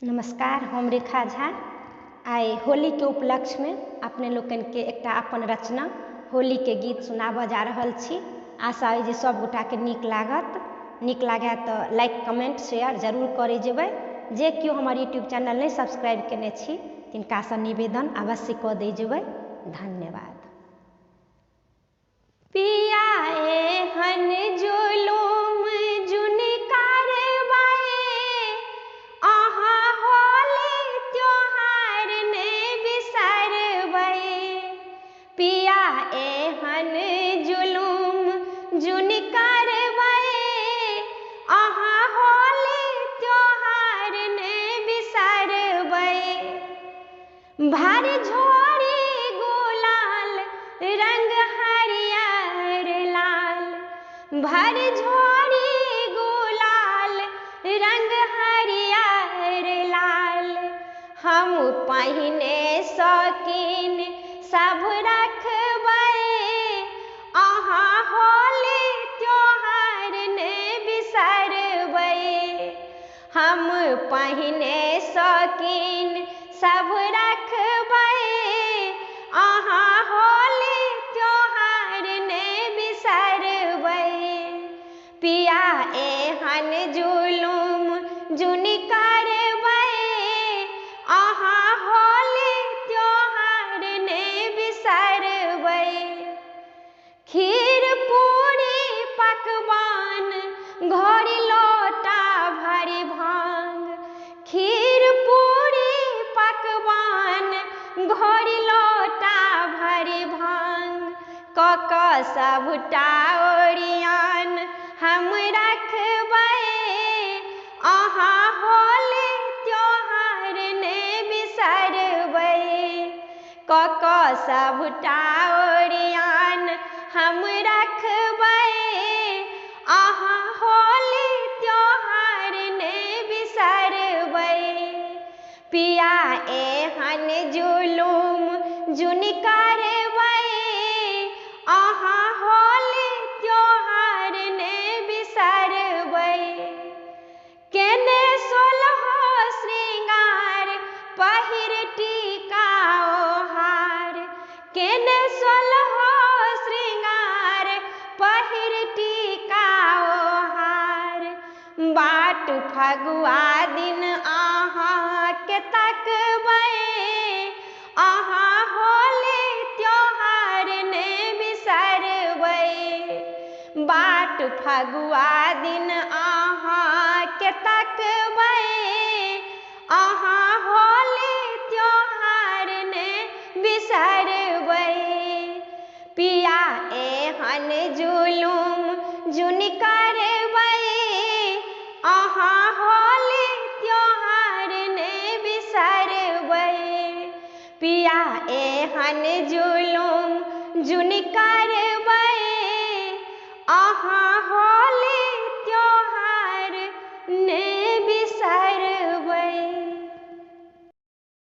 नमस्कार, हम रेखा झा। आइ होली के उपलक्ष्य में अपने लोकन के एकटा अपन रचना होली के गीत सुनाबऽ जा रहल छी। आशा अइ जे सब गोटा के नीक लागत। नीक लागे तो लाइक कमेंट शेयर जरूर करे जेबै। जे केओ हमर यूट्यूब चैनल नहीं सब्सक्राइब केने छी तिनका से निवेदन अवश्य कऽ दे जेबै। धन्यवाद। पिया एहन जुलूम जुनि कारवाए, अहाँ होली त्योहार ने बिसरबै। पिया एहन जुलूम जुनि कारवाए, अहाँ होली त्योहार ने बिसरबै। भर झोरी गुलाल रंग हरियर लाल, भर झोरी गुलाल रंग हरियर लाल। हम पहिने शौकीन सब रखबै, अहाँ होली त्योहार ने बिसरबै। हम पहिने शौकीन सब रखबै, अहाँ होली त्योहार ने बिसरबै। पिया एहन जुलूम जुनि कारबै, अहाँ होली त्योहार ने बिसरबै। खीर पूरी पकवान घोरी लोटा भरी भांग, खीर पूरी पकवान घोरी लोटा भरी भांग। कऽ सबटा ओरियान हम रखबै, अहाँ होली त्योहार ने बिसरबै। कऽ सबटा ओरियान हम रखबै, अहाँ होली त्योहार ने बिसरबै। पिया एहन जुलूम जुनि कारबै, अहाँ होली त्योहार ने बिसरबै। केने सोलहो श्रृंगार पहिर टीका ओहार, केने सोलहो श्रृंगार पहिर टीका ओहार। बाट फगुआ दिन अहाँ के तकबै, अहाँ होली त्योहार ने बिसरबै। बाट फगुआ दिन अहाँ के तकबै, अहाँ होली त्योहार ने बिसरबै। पिया एहन जुलूम जुनि कारबै, अहाँ होली त्योहार ने बिसरबै। पिया एहन जुलूम जुनि कारबै।